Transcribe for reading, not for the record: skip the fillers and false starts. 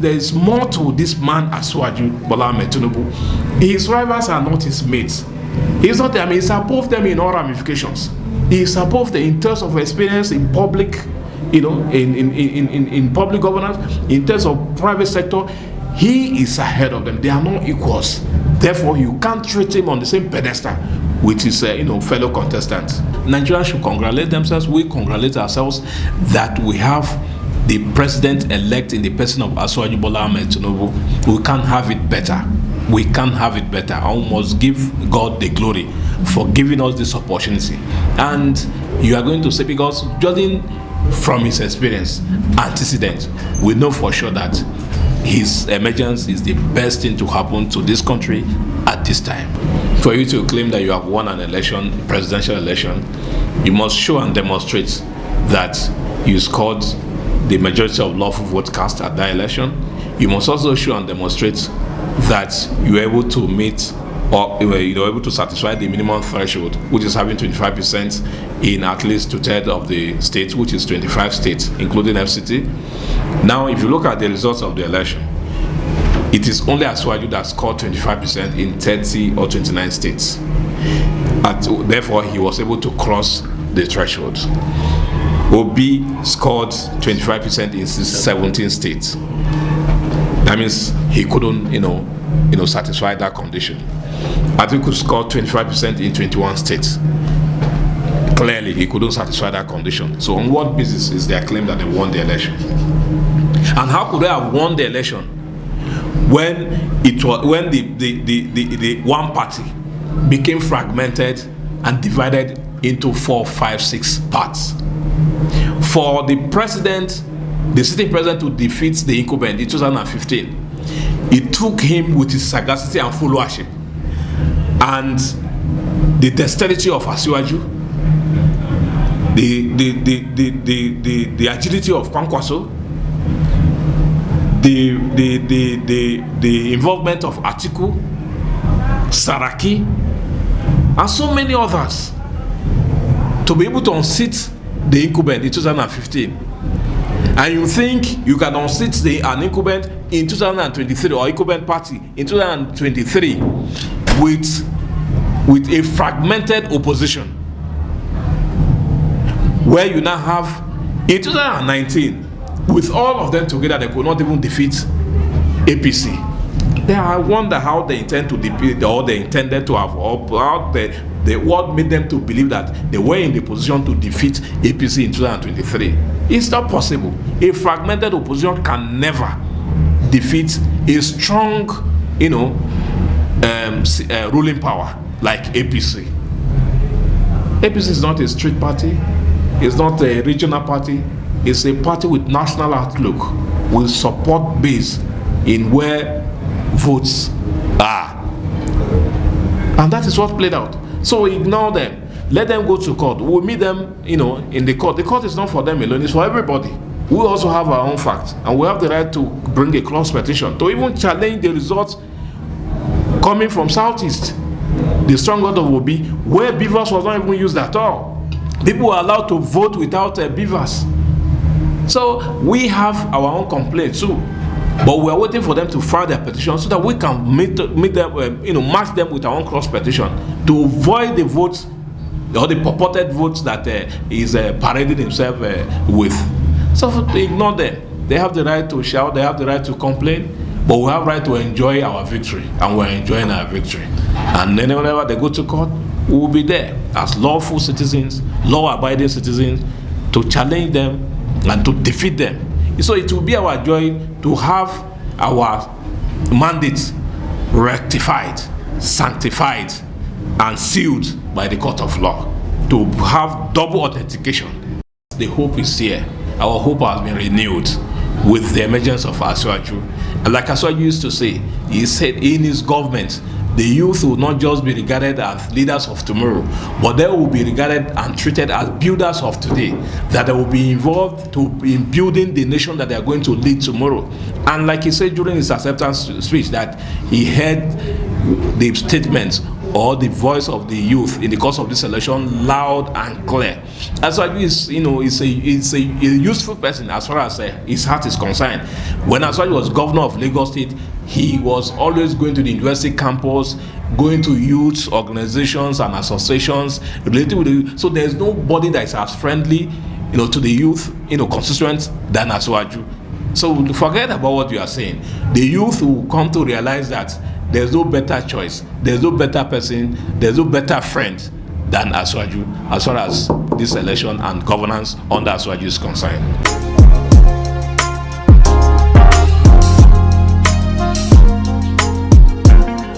there is more to this man Asiwaju Bola Ahmed Tinubu. His rivals are not his mates. He's not. I mean, he's above them in all ramifications. He's above them in terms of experience in public, in public governance, in terms of private sector. He is ahead of them. They are not equals. Therefore, you can't treat him on the same pedestal with his fellow contestants. Nigerians should congratulate themselves. We congratulate ourselves that we have the president-elect in the person of Asiwaju Bola Ahmed Tinubu. We can't have it better. We can't have it better. I must give God the glory for giving us this opportunity. And you are going to say, because judging from his experience, antecedent, we know for sure that his emergence is the best thing to happen to this country at this time. For you to claim that you have won an election, presidential election, you must show and demonstrate that you scored the majority of lawful votes cast at that election. You must also show and demonstrate that you are able to meet or you are able to satisfy the minimum threshold, which is having 25% in at least 2/3 of the states, which is 25 states, including FCT. Now, if you look at the results of the election, it is only Asiwaju that scored 25% in 30 or 29 states. And therefore, he was able to cross the threshold. Obi scored 25% in 17 states. That means he couldn't, satisfy that condition. Atiku scored 25% in 21 states. Clearly, he couldn't satisfy that condition. So, on what basis is their claim that they won the election? And how could they have won the election when the one party became fragmented and divided into 4, 5, 6 parts? For the president, the sitting president, to defeat the incumbent in 2015, it took him with his sagacity and followership and the dexterity of Asiwaju, the agility of Kwankwaso, the involvement of Atiku, Saraki, and so many others to be able to unseat the incumbent in 2015. And you think you can unseat an incumbent in 2023 or incumbent party in 2023 with a fragmented opposition, where you now have in 2019 with all of them together they could not even defeat APC. Then I wonder how they intend to defeat, or they intended to have, or what made them to believe that they were in the position to defeat APC in 2023. It's not possible. A fragmented opposition can never defeat a strong, ruling power like APC. APC is not a street party. It's not a regional party. It's a party with national outlook, with support base in where votes are. And that is what played out. So ignore them. Let them go to court. We'll meet them, in the court. The court is not for them alone. It's for everybody. We also have our own facts, and we have the right to bring a cross petition to even challenge the results coming from Southeast, the stronghold of Obi, where beavers was not even used at all. People were allowed to vote without beavers. So we have our own complaints too, but we are waiting for them to file their petition so that we can meet them, match them with our own cross petition to avoid the votes or the purported votes that is parading himself with. So ignore them. They have the right to shout, they have the right to complain, but we have the right to enjoy our victory, and we're enjoying our victory. And then whenever they go to court, we will be there as lawful citizens, law-abiding citizens, to challenge them and to defeat them. So it will be our joy to have our mandate rectified, sanctified, and sealed by the court of law, to have double authentication. The hope is here. Our hope has been renewed with the emergence of Asiwaju. And like Asiwaju used to say, he said in his government, the youth will not just be regarded as leaders of tomorrow, but they will be regarded and treated as builders of today, that they will be involved in building the nation that they are going to lead tomorrow. And like he said during his acceptance speech, that he heard the statements or the voice of the youth in the course of this election loud and clear. Asiwaju is a useful person as far as his heart is concerned. When Asiwaju was governor of Lagos State, he was always going to the university campus, going to youth organizations and associations related with the, so there's nobody that is as friendly to the youth constituents than Asiwaju. So forget about what you are saying. The youth will come to realize that there's no better choice, there's no better person, there's no better friend than Asiwaju as far as this election and governance under Asiwaju is concerned.